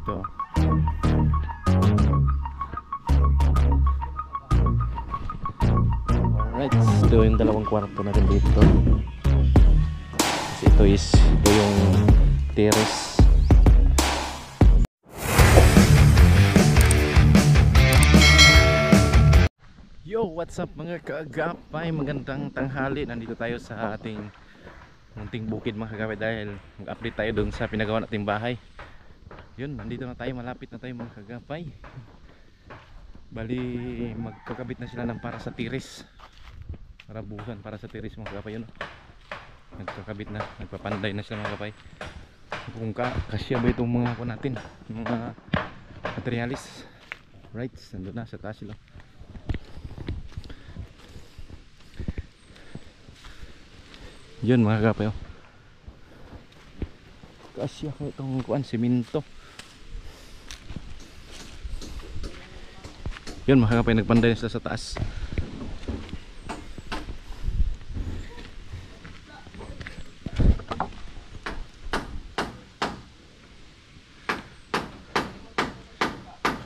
Ito. Alright, ito yung dalawang kwarto natin dito. Kasi ito yung terrace. Yo, what's up mga kaagapay? Magandang tanghali. Nandito tayo sa ating munting bukid mga kaagapay dahil mag-update tayo dun sa pinagawa nating bahay. Yun, nandito na tayo, malapit na tayo mga kaagapay. Bali, magkakabit na sila ng para sa tiris. Para buhusan para sa tiris mga kaagapay. Yun, nagkakabit na, nagpapanday na sila mga kaagapay. Kung kasya ba itong mga natin, mga materialis. Right, nandun na sa taas sila. Yun mga kaagapay, oh. Kasya ko itong kuan, simento. Yun mga kaagapay, nagpanday na sila sa taas.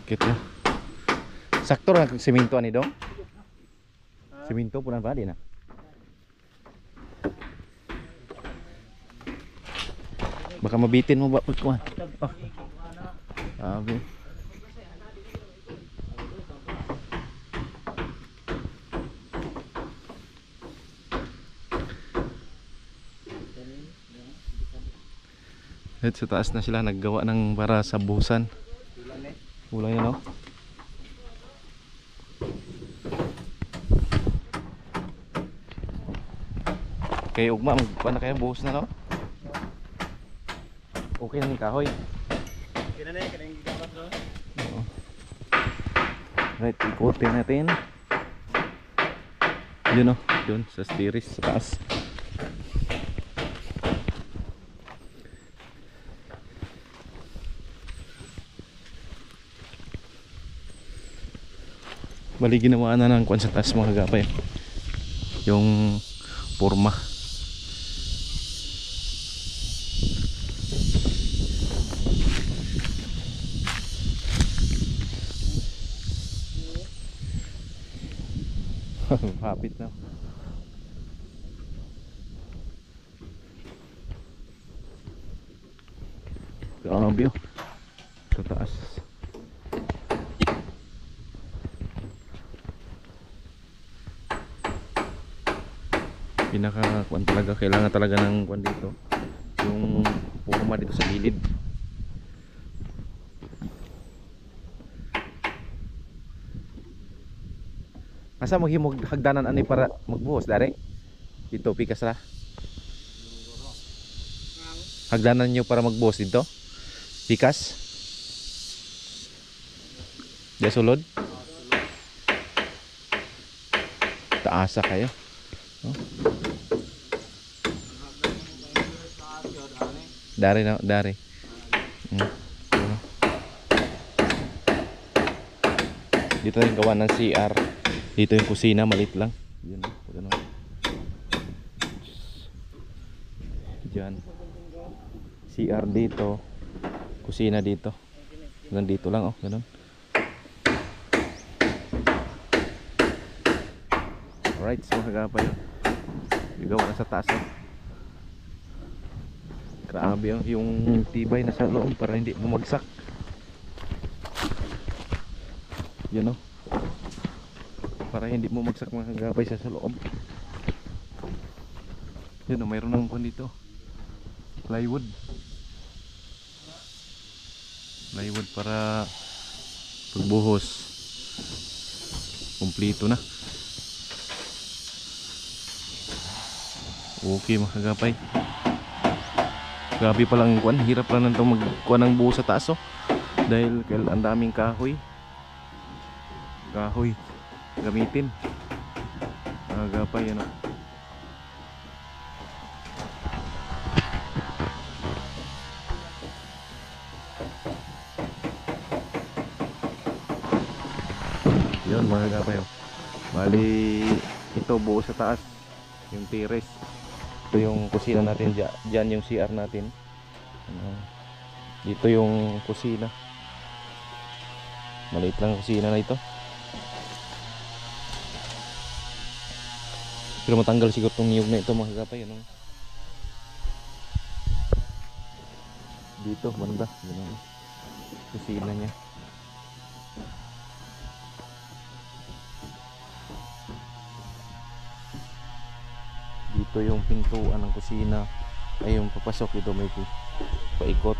Kit ya. Sakto lang simento ani dong. Simento punan pa din na. Baka mabitin mo ba pagkuhan? Oh. Sabi. At sa taas na sila naggawa ng para sa buhusan. Ulang yan, no? Kay ugma magpa na kayo buhos na, no? Okay na yung kahoy. Okay na yung gigawas doon. Oo. Right, ikutin natin. Yun, no? Yun, sa stiris sa taas. Bali ginawa na ng kwan sa taas mga kaagapay. Yung forma. Hapit na. Grabe oh. Sa taas. Pinaka kwan talaga, kailangan talaga ng kwan dito. Yung forma dito sa gilid. Asa maghimog hagdanan ani para magbuhos dari? Dito pikas ra. Hagdanan nyo para magbuhos dito? Pikas? Di sulod? Taasa kayo. Oh. Dari na, dari. Dito yung gawa ng CR. Dito yung kusina, maliit lang. Yun, ganun. Diyan. CR dito. Kusina dito. Hanggang dito lang, oh, ganun. Alright, so kagapay. Gawa na sa taas, oh. Grabe yung tibay na sa loob para hindi bumagsak. Yan, oh. Para hindi bumagsak mga kagapay sa loob. Yan, oh, mayroon ng kwan dito. Plywood. Plywood para pagbuhos. Kumplito na. Okay mga kagapay. Grabe palang kuan, hirap lang nito magkuan ng buhos sa taas, oh. Dahil ang daming kahoy. Kahoy gamitin. Kagapay, ano. Yun mga kagapay, oh. Bali ito buo sa taas yung terrace. Ito yung kusina natin, dyan yung CR natin. Dito yung kusina. Maliit lang ang kusina na ito. Pero matanggal siguro itong niyog na ito mga kagapay. Ano? Dito, banda. Ganun. Kusina niya. Dito yung pintuan ng kusina. Ay yung papasok dito may paikot.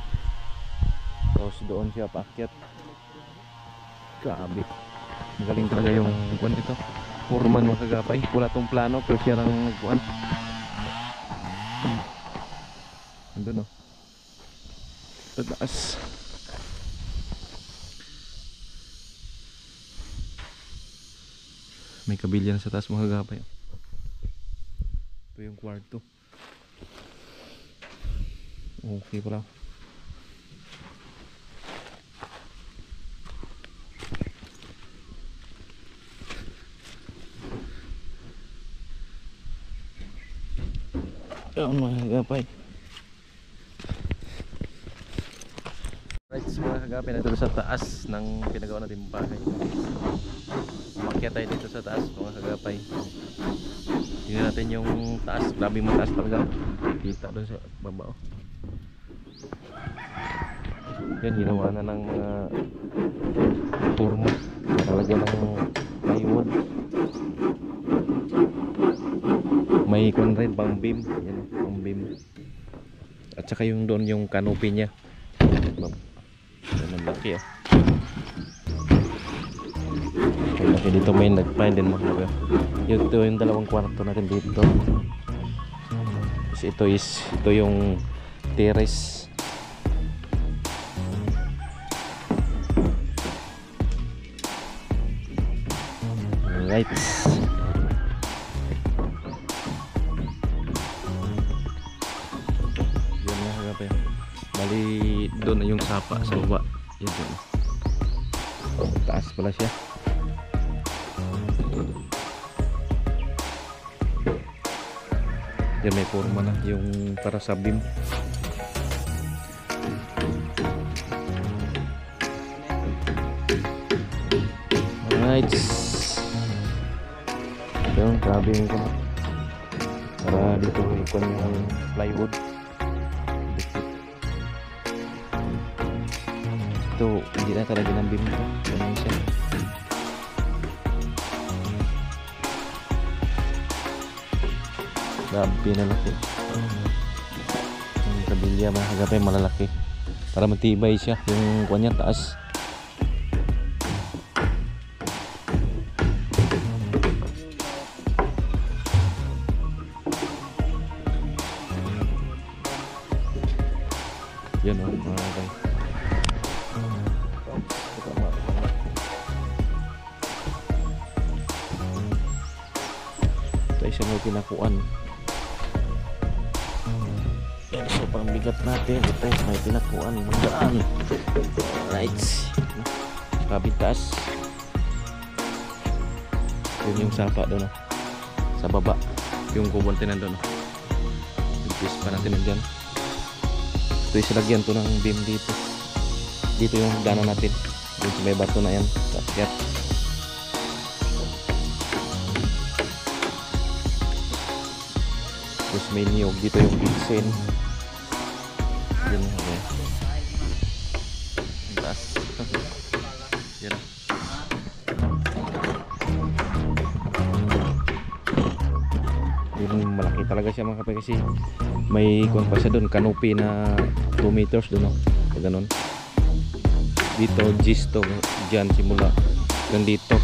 Tapos doon siya paakyat. Grabe. Magaling talaga yung kuwan dito. Foreman mga kagapay. Wala tong plano pero siya lang nagkuhan. Andun o. Tataas. May kabilya na sa taas mga kagapay. Ito yung kwarto. Okay pala. Ayan mga kagapay. Right mga kagapay, na dito sa taas ng pinagawa natin bahay. Umakyat tayo dito sa taas mga kagapay. Tingnan natin yung taas. Grabe mataas talaga. Kita doon sa baba. Yan, ginawa na ng mga forma. Nakalagyan ng plywood. May kung rin pang beam. Yan, pang beam. At saka yung doon yung canopy niya. Yan ang laki oh. Ang laki dito may nag-find din mga kagapay. Ito yung dalawang kwarto natin dito. Kasi ito yung terrace. Right. Yan na kagapay. Bali doon na yung sapa sa baba. Yan doon. Taas pala siya. Yan may forma na yung para sa beam. Alright. Yung grabe yung ito. Para dito ikon yung plywood. Ito hindi na talaga ng beam ito. Ganun siya. Grabe na laki. Yung kabilya mga kagapay malalaki. Para matibay siya yung kuwan niya taas. Yan o mga kagapay. Ito ay siya may pinakuan. Yan, so pang bigat natin. Ito may pinakuan. Magdaan. Alright. Kabit taas. Yun yung sapa doon. Sa baba. Yung kubonte nandun. Nag-twist pa natin nandyan. Ito yung silagyan to ng beam dito. Dito yung hagdanan natin. Yung may bato na yan. Kakyat. Tapos may niyog. Dito yung kitchen. Yan. Okay. Taas. Yan. Yung malaki talaga siya mga kapay kasi may kuwan pa siya doon, canopy na 2 meters doon, no? Ganun. Dito gis to, dyan simula hanggang dito.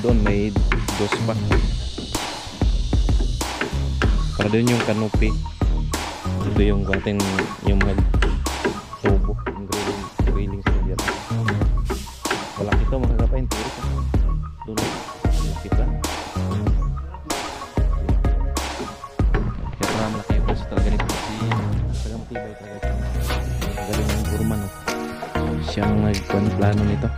Doon may dos pa. Para doon yung canopy. Ito yung ating yung mga tubo, yung grilling sa dyan. Malaki to mga kapay, turo ko. Doon, malaki pa. Malaki yung gusto talaga nito kasi talagang matibay talaga siya. Magaling yung gurman, no? Siyang nagplano nito.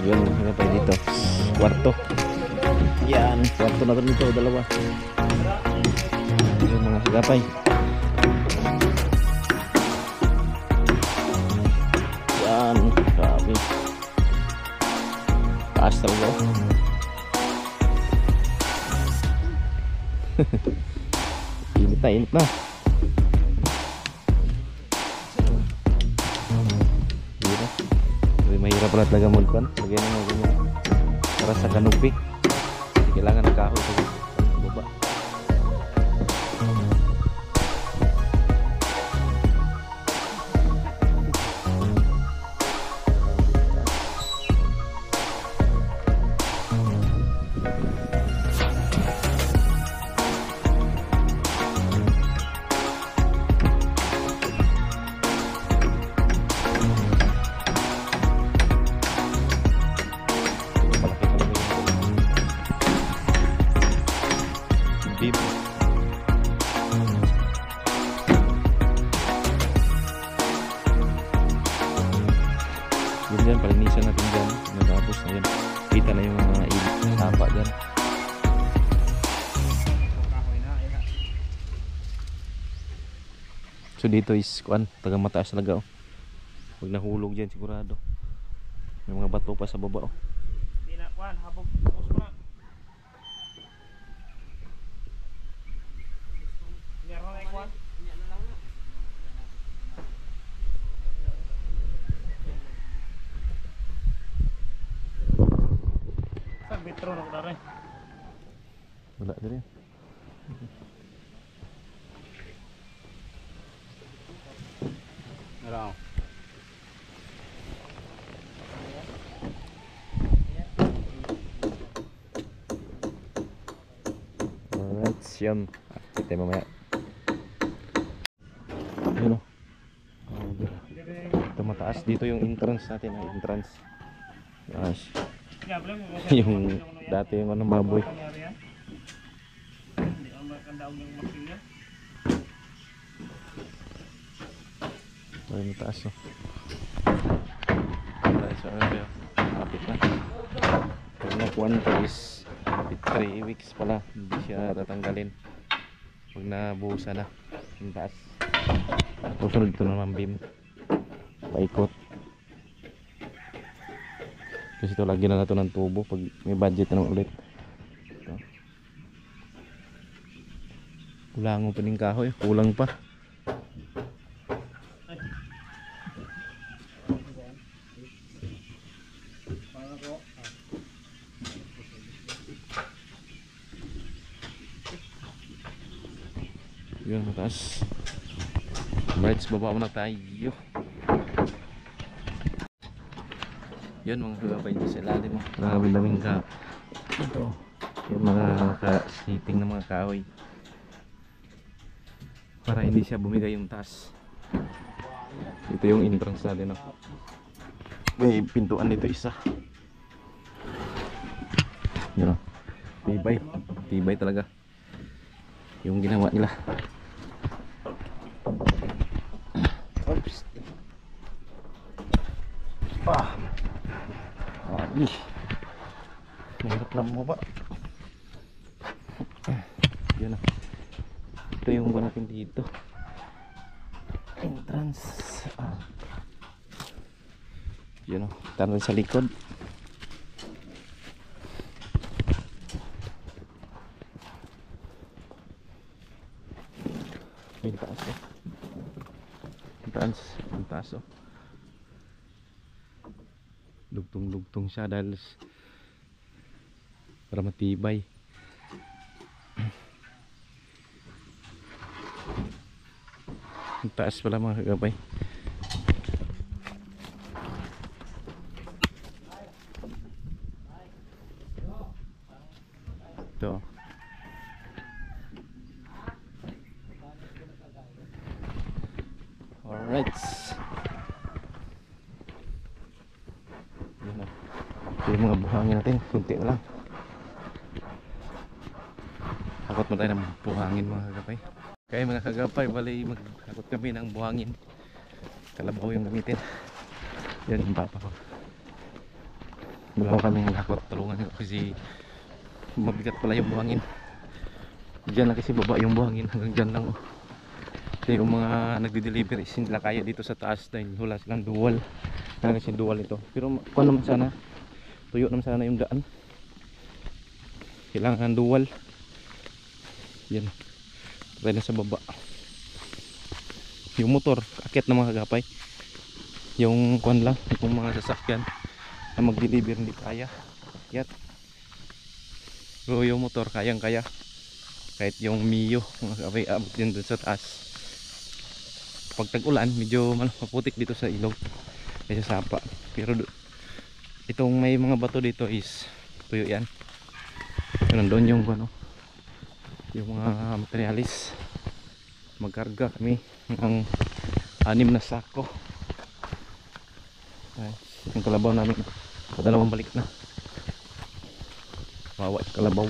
Yun, ano pa dito? Kwarto. Yan, kwarto na rin ito, dalawa. Yun mga kagapay. Yan, grabe. Taas talaga. Init na, init na. Dito. Mahirap pala talaga mulkan. Lagyan na mo ganyan. Para sa kanupi. Kailangan ng kahoy sa baba. Beam. Yun dyan, palinisan natin dyan. Natapos na yun. Kita na yung mga sapa dyan. So dito is kuan, taga mataas talaga oh. Huwag nahulog dyan sigurado. May mga bato pa sa baba oh. Di na kuan habog tapos pa. Meron na kuan. Sa metro na dare. Wala din yan. Meron. Alright, yun. Kita mamaya. Yun o. Ito mataas. Dito yung entrance natin. Entrance. Gosh. Yung dati yung ano baboy. Hindi ang maganda yung makina. Ay, mataas o. Alright, so ano yun? Kapit na. Pag nakuha nito is 3 weeks pala. Hindi siya tatanggalin. Pag nabuhusan na. Yung taas. Susunod ito naman beam. Paikot. Kasi ito lagi na nato ng tubo pag may budget na ulit. Ito. Kulango pa ng kahoy. Kulang pa. Yun, mataas. Right, baba muna tayo. Yun, mga kagabay dito sa ilalim. Grabe-daming ka. Ito. Yung mga ka-seating ng mga kahoy. Para hindi siya bumigay yung taas. Ito yung entrance natin. No? May pintuan dito isa. Yun o. Tibay. Tibay talaga. Yung ginawa nila. Oops. Ay. Mahirap lang mo ba? Yun o. Ito yung ba natin dito. Entrance. Yun o. Taran sa likod. May taas o. Ang taas o. Dugtong-dugtong siya dahil para matibay. Ang taas pala mga kagabay. Ito. Alright. Yan na. Ito yung mga buhangin natin. Kunti na lang. Hakot mo tayo ng buhangin mga kagapay. Kaya mga kagapay, bali maghakot kami ng buhangin. Kalabaw yung gamitin. Yan yung papa ko. Dalawa kami ng hakot. Tulungan ko kasi mabigat pala yung buhangin. Diyan lang kasi baba yung buhangin, hanggang dyan lang oh. Kasi yung mga nagde-deliver is hindi lang kaya dito sa taas dahil wala silang dual. Kaya kasi dual ito. Pero kung naman sana, tuyo naman sana yung daan. Kailangan dual. Yan. Try na sa baba. Yung motor, akit na mga kagapay. Yung kwan lang, yung mga sasakyan na mag-deliver hindi kaya. Yat. Pero yung motor, kayang kaya. Kahit yung Mio, mga kagapay, abot din dun sa taas. Pag tag-ulan, medyo maputik dito sa ilog. Kaya sa sapa. Pero itong may mga bato dito is tuyo yan. Nandun yung ano, yung mga materialis. Magkarga kami ng 6 na sako. Ay, yung kalabaw namin padalawang balik na. Wawa yung kalabaw.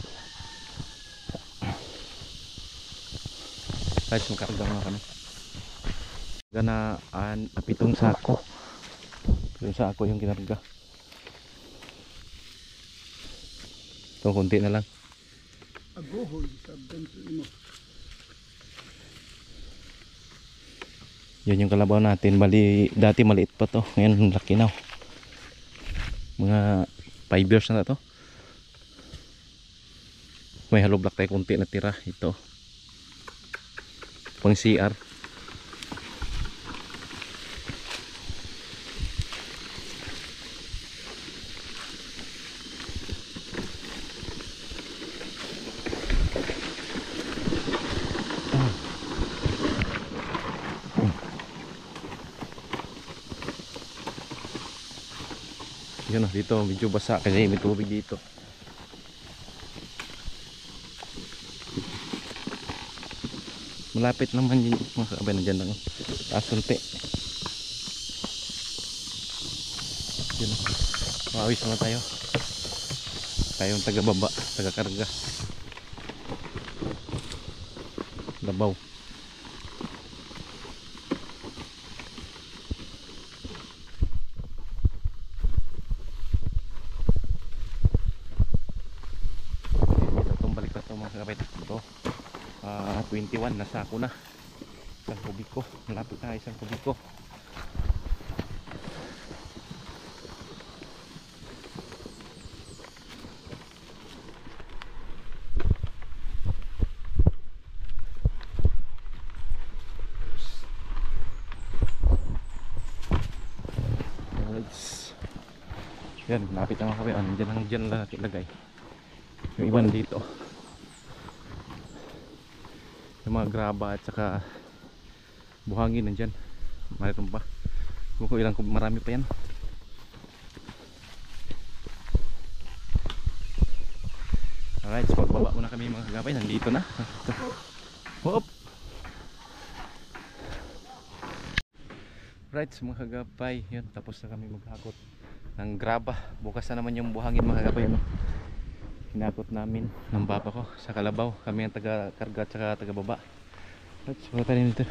Guys, magkarga nga kami. Gana 7 sako. 7 sako yung kinarga. Ito konti na lang. Agohoy, sabdan sa imo. Yan yung kalabaw natin. Bali, dati maliit pa to. Ngayon laki na. Mga 5 years na to. May hollow block tayo konti na tira. Ito. Pang CR. Yun, dito medyo basa kasi may tubig dito. Malapit naman yun mga kakabay, na dyan lang taas unti. Yun, mawis na tayo. Tayong taga baba, taga karga. Labaw. Ito 21 na sako na, 1 kubiko, malapit na 1 kubiko. Yan, malapit na mga kabayan. Diyan lang ilagay yung iban dito. Yung mga graba at saka buhangin nandyan. Mayroon pa. Kung ilang marami pa yan. Alright, so magbaba muna kami mga kagapay. Nandito na. Hop! Right, so mga kagapay. Yun, tapos na kami maghakot ng graba. Bukas na naman yung buhangin mga kagapay. Hinakot namin ng papa ko sa kalabaw. Kami ang taga-karga at saka taga-baba. At so tayo dito.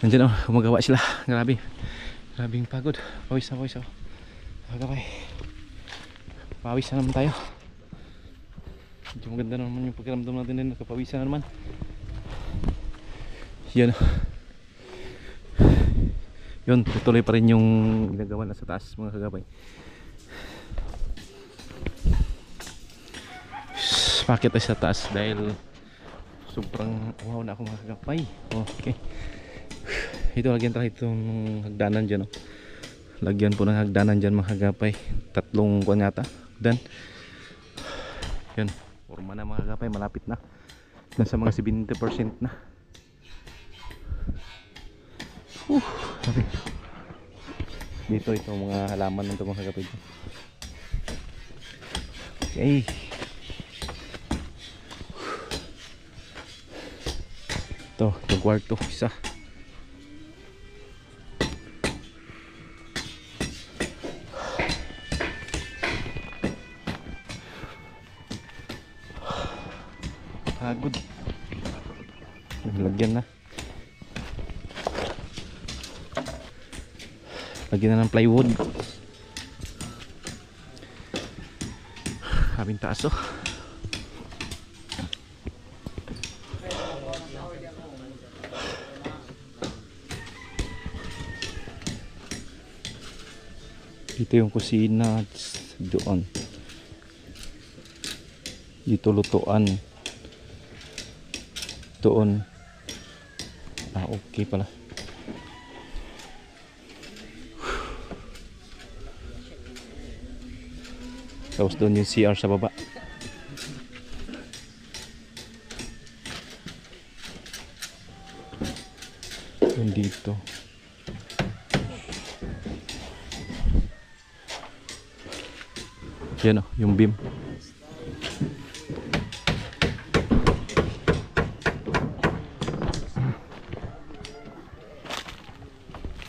Nandiyan oh, gumagawa sila. Grabe. Grabing pagod. Pawis na pawis ako. Kagapay. Pawis na naman tayo. Medyo maganda naman yung pagkaramdam natin din. Nakapawisan na naman. Yan. Yun, tuloy pa rin yung ginagawa na sa taas mga kagapay. Pakit tayo sa taas dahil sobrang wow na ako mga kagapay. Okay, ito lagyan tayo itong hagdanan dyan oh. Lagyan po ng hagdanan dyan mga kagapay. 3 kuwan yata hagdan. Yan, forma na mga kagapay. Malapit na, nasa mga 70% na. Okay. Dito ito mga halaman ng mga kagapay. Okay, ito kwarto isa. Pagod. Lagyan na. Lagyan na ng plywood. Habing taas oh. Dito yung kusina. Doon. Dito lutuan. Doon. Ah, okay pala. Tapos doon yung CR sa baba. Doon dito. Yan o, yung beam.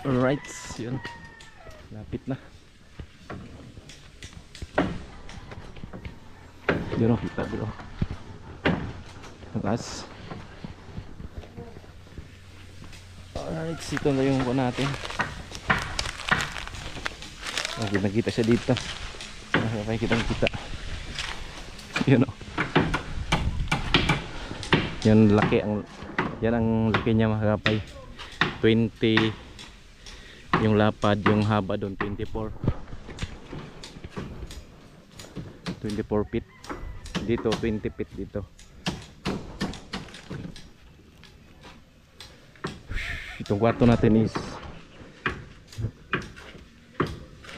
Alright, yun. Lapit na. Yun o, kita dito. Taas. Alright, ito na yung ko natin. Okay, nakita siya dito. Okay, kita. Yun o. Yan laki ang, yan ang laki niya mga kapay. 20 yung lapad, yung haba doon 24 feet. Dito 20 feet dito. Itong kwarto natin is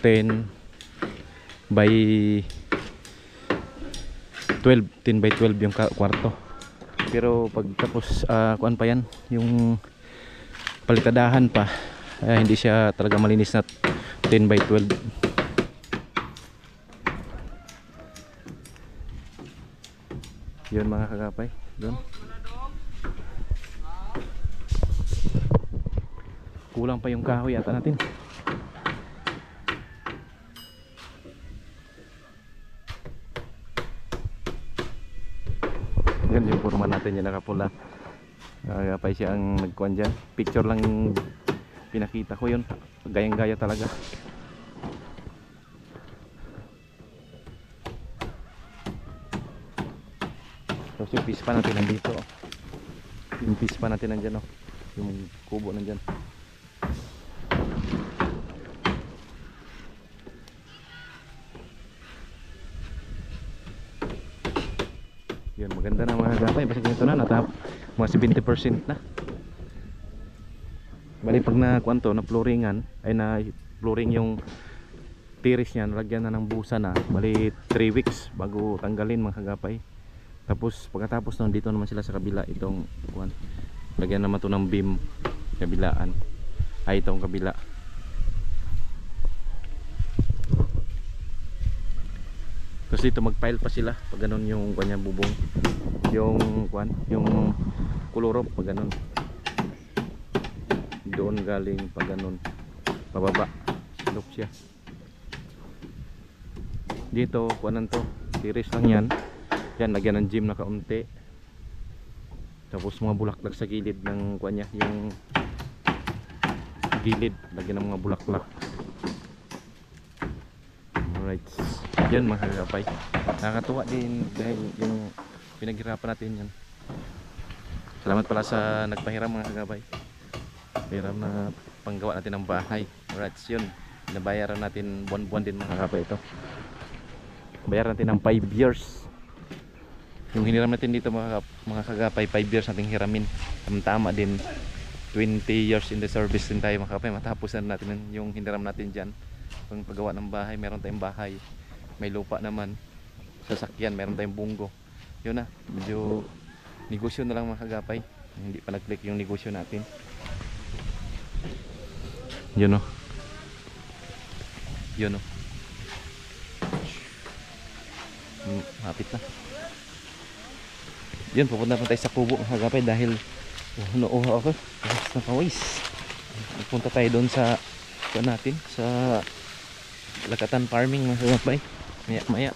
10 by 12, 10 by 12 yung kwarto. Pero pag tapos kuan pa yan, yung palitadahan pa, hindi siya talaga malinis na 10 by 12. Yun mga kagapay, doon. Kulang pa yung kahoy ata natin. Yan yung forma natin, yung nakapula. Kagapay siya ang nagkuhan dyan. Picture lang yung pinakita ko, yun gayang gaya talaga. Tapos yung pispa natin nandito, yung pispa natin nandyan, oh. Yung kubo nandyan. Yun, maganda na mga gapay. Basta ganito na, natap mga 70% na. Bali pag na kwanto na flooringan, ay na flooring yung tiris niya, nalagyan na ng busa na. Bali 3 weeks bago tanggalin mga kagapay. Tapos pagkatapos nun, dito naman sila sa kabila, itong kuwan, lagyan naman to ng beam kabilaan. Ay itong kabila. Tapos dito mag-pile pa sila pag ganun yung kanya bubong, yung kuwan, yung kulurop pag ganun. Doon galing pag ganun pababa, look siya. Dito kuwanan to, tiris lang yan. Yan, lagyan ng gym na kaunti. Tapos mga bulaklak sa gilid ng kuwan niya, yung gilid, lagyan ng mga bulaklak. Alright, yan mga kagapay. Nakakatuwa din dahil yung pinaghirapan natin yan. Salamat pala sa nagpahiram mga kagapay. Hiram na panggawa natin ng bahay. Alright, yun, nabayaran natin buwan-buwan din mga kagapay ito. Bayaran natin ng 5 years. Yung hiniram natin dito mga kagapay, 5 years natin hiramin. Tama din, 20 years in the service din tayo mga kagapay. Matapos na natin yung hiniram natin dyan. Kung paggawa ng bahay, meron tayong bahay, may lupa naman, sasakyan, meron tayong bunggo. Yun na, medyo negosyo na lang mga kagapay. Hindi pa nag-click yung negosyo natin. Yun o. Yun o. Hapit na. Yun, pupunta pa tayo sa kubo mga kagapay dahil nauuha ako. Tapos nakawais. Pupunta tayo doon sa natin, sa lakatan farming mga kagapay. Maya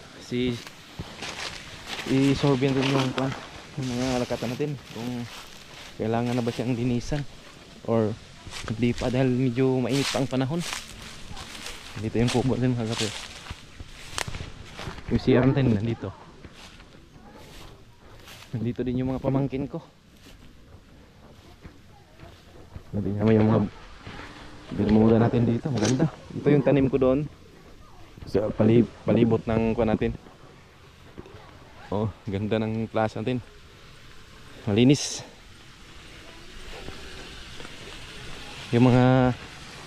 i-sorbin rin yung mga lakatan natin kung kailangan na ba siyang linisan or hindi pa dahil medyo mainit pa ang panahon. Dito yung kubo din mga kagapay. Yung CR natin nandito. Nandito din yung mga pamangkin ko. Nandito naman yung mga binumula natin dito. Maganda. Ito yung tanim ko doon. Sa palibot ng kuha natin. Oh, ganda ng plaza natin. Malinis. Yung mga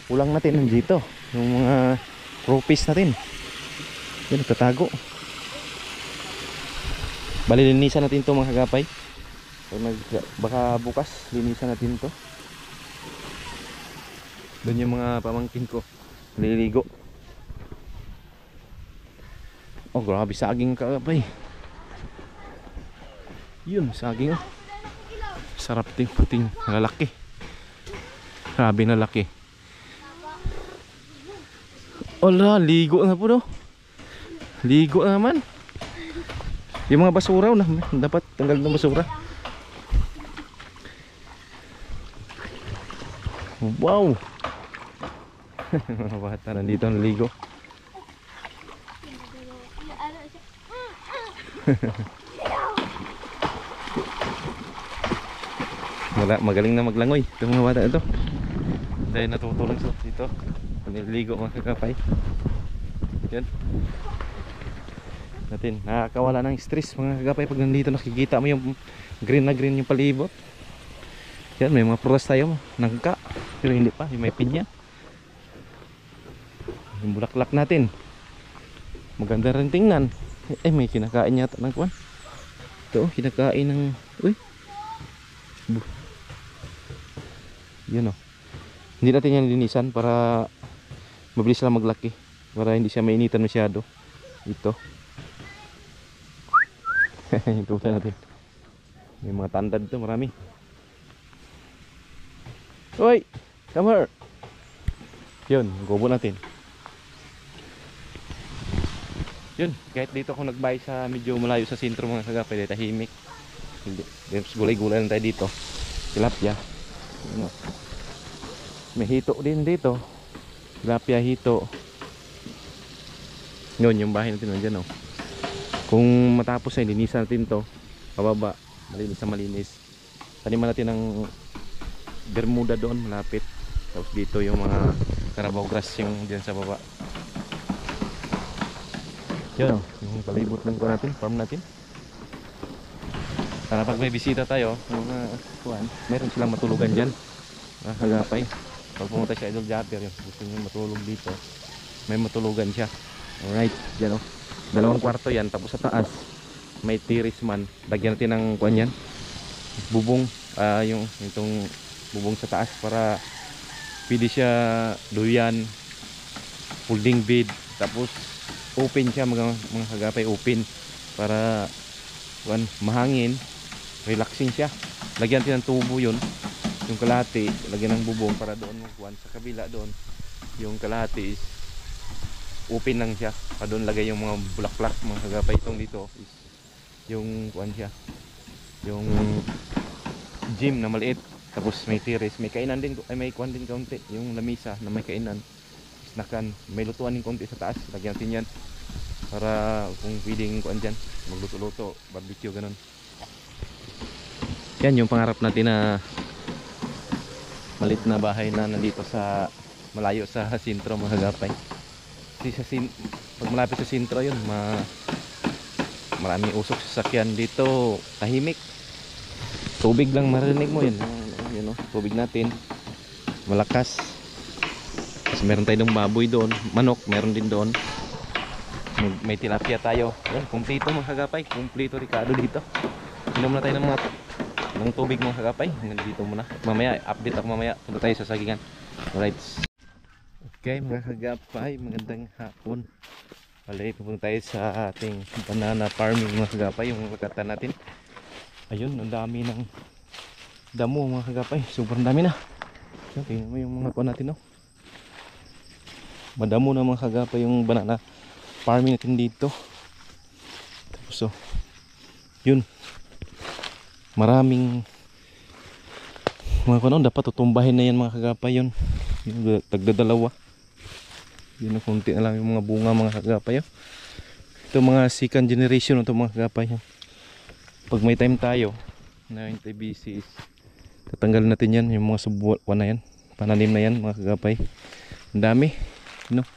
ulang natin nandito. Yung mga trophies natin. Yan, nagtatago. Balilinisan natin to mga kagapay. Baka bukas linisan natin to. Doon yung mga pamangkin ko naliligo. Oh, grabe saging kagapay. Yun, saging oh. Sarap din puting lalaki. Grabe na laki. Ala, ligo na po do. Ligo na naman. Yung mga basura na dapat tanggal ng basura. Wow. Mga bata nandito naligo. Magaling na maglangoy itong mga bata ito. Dahil natutulong dito nililigo mga kakapay. Yan natin, nakakawala ng stress mga kakapay pag nandito nakikita mo yung green na green yung palibot. Yan, may mga prutas tayo, nangka, pero hindi pa, yung may pinya. Yung bulaklak natin maganda rin tingnan. Eh, may kinakain yata ng kwan. Ito, kinakain ng uy. Yan o. Hindi natin yan linisan para mabilis lang maglaki, para hindi siya mainitan masyado. Ito. Ito natin. May mga tandad dito, marami. Hoy, come here. Yun, gobo natin. Yun, kahit dito ako nagbay sa medyo malayo sa sentro mga kagapay, tahimik. Gulay-gulay lang tayo dito. Tilapia. May hito din dito. Tilapia, hito. Yun, yung bahay natin nandiyan, oh. Kung matapos ay linisan natin to pababa, malinis na malinis. Taniman natin ng bermuda doon malapit. Tapos dito yung mga Carabao grass yung diyan sa baba. Yun, yung palibot ng natin, farm natin. Para pag may bisita tayo, mga kuwan, meron silang matulugan diyan. Kagapay. Pag pumunta siya Idol Japper, yun, gusto niyo matulog dito, may matulugan siya. Alright, yan o. 2 kwarto yan, tapos sa taas may terrace man. Lagyan natin ng kuwan yan, bubong, itong bubong sa taas para pwede siya duyan, folding bed. Tapos open siya mga kagapay, open para kuwan, mahangin, relaxing siya. Lagyan natin ng tubo yun, yung kalahati lagyan ng bubong para doon kuwan sa kabila doon. Yung kalahati is open lang siya, pa doon lagay yung mga bulaklak mga kagapay. Itong dito is yung kuan siya, yung gym na maliit, tapos may terrace, may kainan din, ay may kuan din kaunti, yung lamisa na may kainan, snackan, may lutuan din kaunti sa taas. Lagyan natin yan para kung pwedeng kuan dyan, magluto-luto, barbecue, ganun. Yan yung pangarap natin na malit na bahay na nandito sa malayo sa sentro mga kagapay. Kasi pag malapit sa sentro yun, maraming usok sa sakyan. Dito tahimik, tubig lang marinig mo yun. Yun, tubig natin malakas. Kasi meron tayong baboy doon, manok meron din doon, may tilapia tayo. Yan, kumplito mga kagapay, kumplito Ricardo dito. Inom na tayo ng tubig mga kagapay. Dito muna, mamaya update ako, mamaya punta tayo sa sagingan. Alright. Okay mga kagapay, magandang hapon. Bali, pupunta tayo sa ating banana farming mga kagapay, yung lakatan natin. Ayun, ang dami ng damo mga kagapay, sobrang dami na. So, tingnan mo yung mga kuha natin, no? Madamo na mga kagapay yung banana farming natin dito. Tapos so, yun, maraming mga kuha, no? Dapat tutumbahin na yan mga kagapay. Yun, yung tagdadalawa. Yun na, kunti na lang yung mga bunga mga kagapay. Ito mga second generation ito mga kagapay. Pag may time tayo na hintay busy, tatanggalin natin yan, yung mga subuan na yan, pananim na yan mga kagapay. Ang dami, no?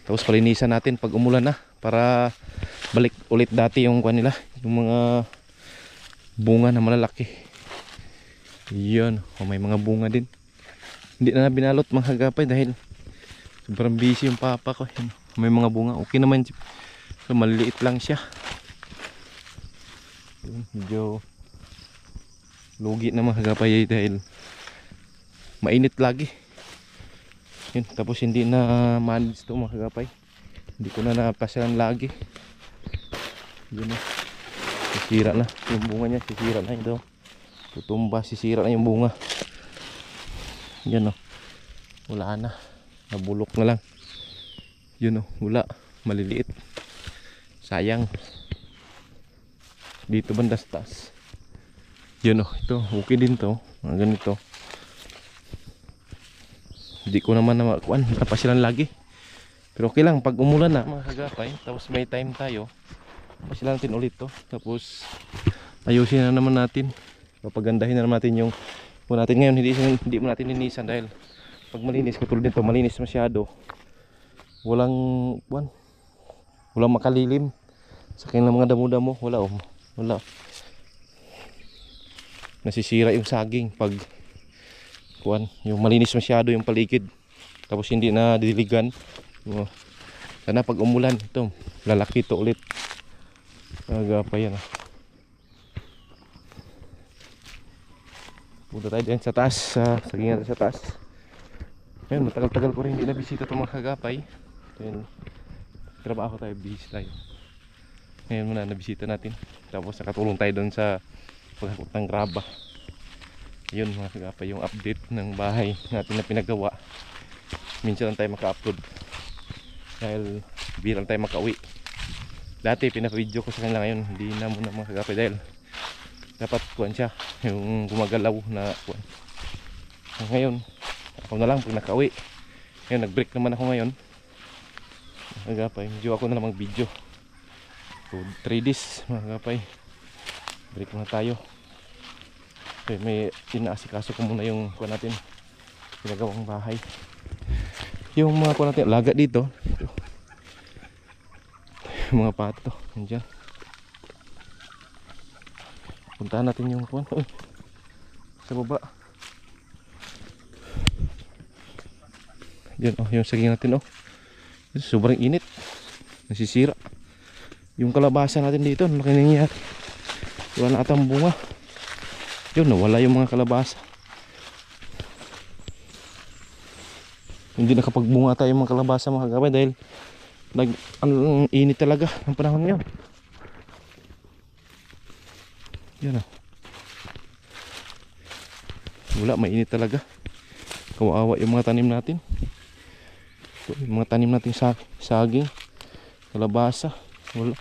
Tapos palinisan natin pag umulan na para balik ulit dati yung kuan nila, yung mga bunga na malalaki. Yun, may mga bunga din. Hindi na binalot mga kagapay dahil sobrang busy yung papa ko. Yun, may mga bunga, okay naman. So, maliliit lang siya. Yun, medyo lugi na mga kagapay dahil mainit lagi. Yun, tapos hindi na manage to mga kagapay. Hindi ko na napasyalan lagi. Yun na, sisira na yung bunga niya, sisira na ito. Tutumba, sisira na yung bunga. Yan o, wala na, nabulok na lang. Yun o, wala, maliliit, sayang. Dito banda sa taas. Yun o, ito, okay din to, mga ganito. Hindi ko naman napasyalan lagi. Pero okay lang pag umulan na mga kagapay, tapos may time tayo, pasyalan natin ulit to. Tapos ayusin na naman natin, papagandahin na naman natin yung kung natin ngayon. Hindi mo natin linisan dahil pag malinis, katulad nito, malinis masyado, walang makalilim sa kanilang mga damo-damo. Wala, nasisira yung saging pag yung malinis masyado yung paligid, tapos hindi na didiligan. Sana pag umulan ito, lalaki ito ulit. Agapay yan. Punta tayo dyan sa taas, saging natin sa taas. Ayun, matagal-tagal ko rin hindi na bisita itong mga kagapay. Ayun, trabaho tayo, busy tayo. Ngayon muna nabisita natin. Tapos nakatulong tayo doon sa paghakot ng graba. Yun mga kagapay, yung update ng bahay natin na pinagawa. Minsan lang tayo maka-upload dahil bilang tayo makauwi. Dati pina-video ko sa kanila, ngayon hindi na muna mga kagapay dahil dapat kuwan siya, yung gumagalaw na kuwan. Ngayon ako na lang pag nakauwi. Ngayon nag-break naman ako ngayon mga kagapay, medyo ako na lang mag-video. So 3 days mga kagapay, break na tayo. Okay, may inaasikaso ko muna yung kuwan natin, pinagawang bahay. Yung mga kuwan natin, alaga dito, mga pato, nandiyan. Puntahan natin yung kuwan, sa baba. Yan yung saging natin sobrang init, nasisira. Yung kalabasa natin dito, ano nangyayari? Wala na atang bunga. Yun, nawala yung mga kalabasa. Hindi nakapagbunga tayo yung mga kalabasa mga kagapay dahil ang init talaga ng panahon ngayon. Yan wala, mainit talaga. Kawawa yung mga tanim natin. So, yung mga tanim natin saging, kalabasa, wala.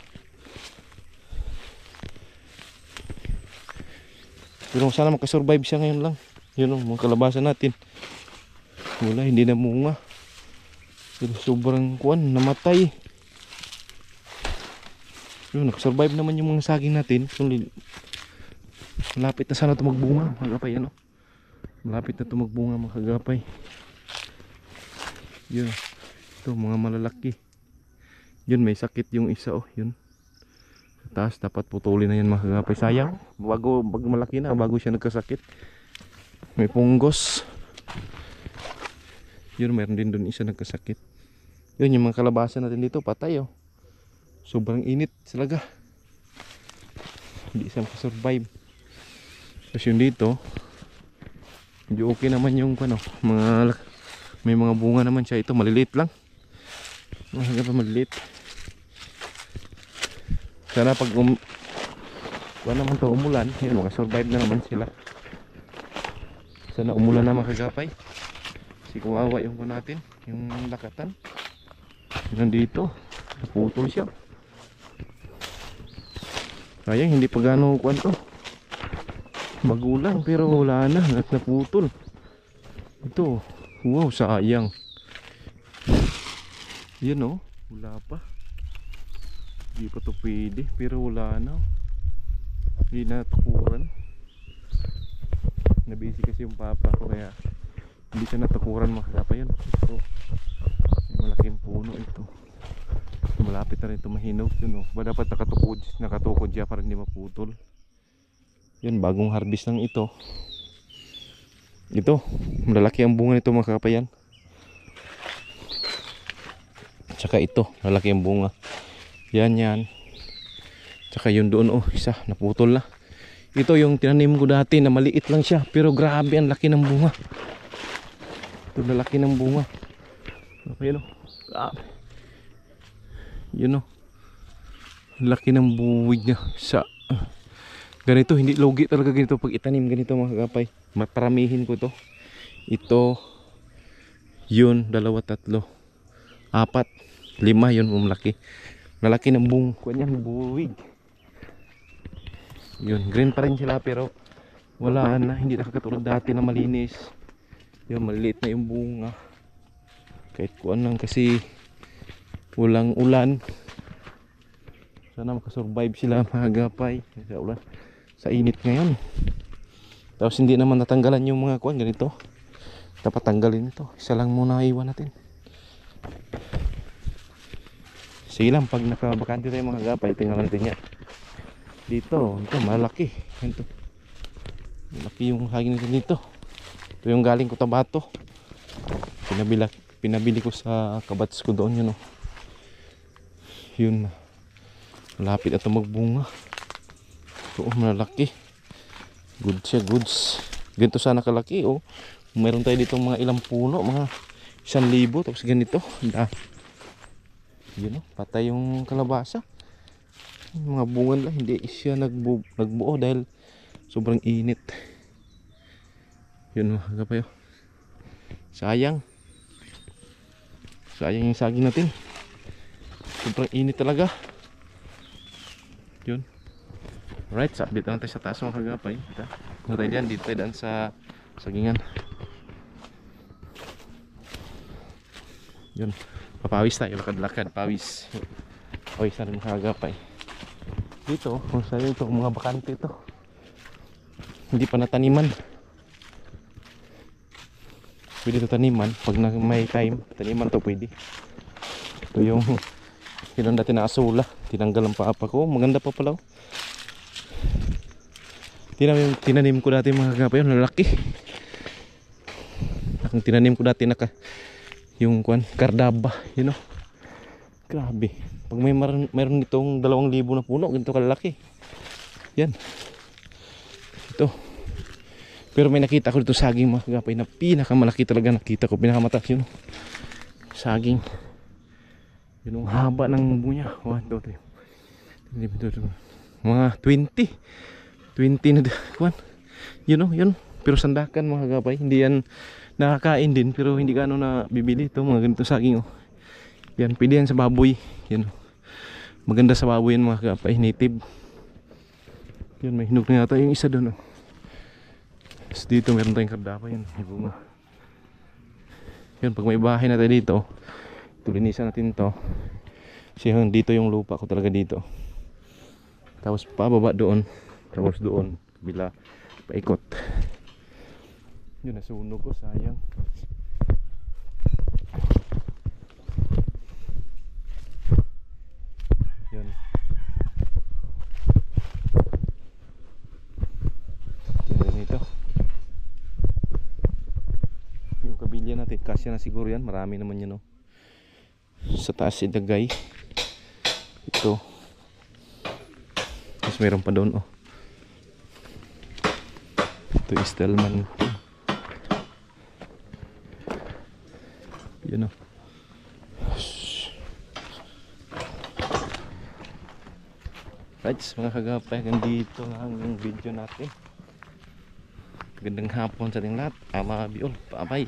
Pero sana makasurvive siya ngayon lang. Yun mga kalabasa natin, wala, hindi na munga. Pero sobrang namatay. Yun, nakasurvive naman yung mga saging natin. So, malapit na sana ito magbunga mga kagapay. Malapit na ito magbunga mga kagapay. Yun, ito mga malalaki. Yun, may sakit yung isa yun. Sa taas, dapat putulin na yan mga kagapay. Sayang, bago malaki na, bago siya nagkasakit. May punggos. Yun, mayroon din doon isa nagkasakit. Yun, yung mga kalabasa natin dito, patay sobrang init talaga. Hindi siya makasurvive. Tapos yun dito, medyo okay naman yung may mga bunga naman siya. Ito maliliit lang, mga kagapay, maliliit. Sana pag naman to umulan, yun, makasurvive na naman sila. Sana umulan na mga kagapay. Kasi kuwawa yung natin, yung lakatan. Yun nandito, naputol siya. Sayang, hindi pa gano'ng kuwan to, magulang, pero wala na, naputol. Ito, wow, sayang. Yan wala pa. Hindi pa to pwede, pero wala na. Hindi na tukuran. Nabisi kasi yung papa ko kaya hindi siya natukuran mga kagapay. Yun, so, may malaking puno. puno ito. Malapit na rin ito mahinog. Yun oh. Ba dapat nakatukod siya para hindi maputol. Yun, bagong harvest lang ito. Ito, malalaki ang bunga nito mga kakapayan. Tsaka ito, malalaki ang bunga. Yan. Tsaka yun doon oh, isa, naputol na. Ito yung tinanim ko dati na maliit lang siya. Pero grabe, ang laki ng bunga. Ito, lalaki ng bunga. Okay, no? Grabe. Yun oh. Laki ng buwig niya. Ganito, hindi logi talaga ganito pag itanim ganito mga kagapay. Maparamihin ko to. Ito, yun, 2, 3, 4, 5 yun, malaki. Malaki ng buwig. Yun, green pa rin sila pero wala na, hindi nakakatulad dati na malinis. Yun, maliliit na yung bunga. Kahit kuan lang kasi walang ulan. Sana makasurvive sila mga kagapay sa ulan. Sa init ngayon. Tapos hindi naman natanggalan yung mga kuan ganito. Dapat tanggalin ito. Isa lang muna iwan natin. Sige lang, pag nakabakante tayo mga kagapay, tingnan natin yan. Dito, ito malaki. Ito. Malaki yung hagin nito dito. Ito yung galing ko Tabato. Pinabili ko sa kabats ko doon yun oh. Yun. Malapit na ito magbunga. Ito oh, malaki. Good siya, goods. Ganito sana kalaki oh. Meron tayo dito mga ilang puno, mga 1,000 tapos ganito. Yun oh, patay yung kalabasa. Mga bunga lang, hindi siya nagbuo dahil sobrang init. Yun mga kapayo. Sayang yung saging natin. Sobrang init talaga. Yun. Alright, so update lang tayo sa taas mga kagapay. Dito tayo dyan, dito tayo dyan sa sagingan. Yun, papawis tayo, lakad-lakad, pawis. Pawis na rin mga kagapay. Dito, kung sa'yo ito, mga bakante ito. Hindi pa nataniman. Pwede ito taniman. Pag may time, taniman ito pwede. Ito yung yun dati na asula. Tinanggal ang paapa ko. Maganda pa pala. Tinanim ko dati mga kagapay. Lalaki. Ang tinanim ko dati yung kardaba. You know. Grabe. Pag mayroon nitong 2,000 na puno, ganito kalalaki. Yan. Ito. Pero may nakita ko dito saging mga kagapay na pinakamalaki talaga nakita ko. Pinakamataas yun. Saging. Yun ang haba ng bunya. 1, 2, 3. Mga 20 na kuwan. Yun. Pero sandakan mga kagapay. Hindi yan nakakain din. Pero hindi ka na bibili ito. Mga ganito saging oh. Yan, pwede yan sa baboy. Yan. Maganda sa baboy yan mga kagapay. Native. Yan, may hinog na yata yung isa doon oh. Tapos dito meron tayong kardapa yan. Bunga. Yan, pag may bahay na tayo dito, tulinisan natin to. Kasi dito yung lupa ko talaga dito. Tapos pababa doon. Tapos doon, kabila, paikot. Yun, nasunog ko, sayang. Yun. Tingnan nito. Yung kabilya natin, kasya na siguro yan. Marami naman yan oh. Sa taas si Dagay. Ito. Tapos meron pa doon oh. Ito is Delman. Yan oh. Right, mga kagapay, dito na ang video natin. Magandang hapon sa ating lahat. Ama Biol, paabay.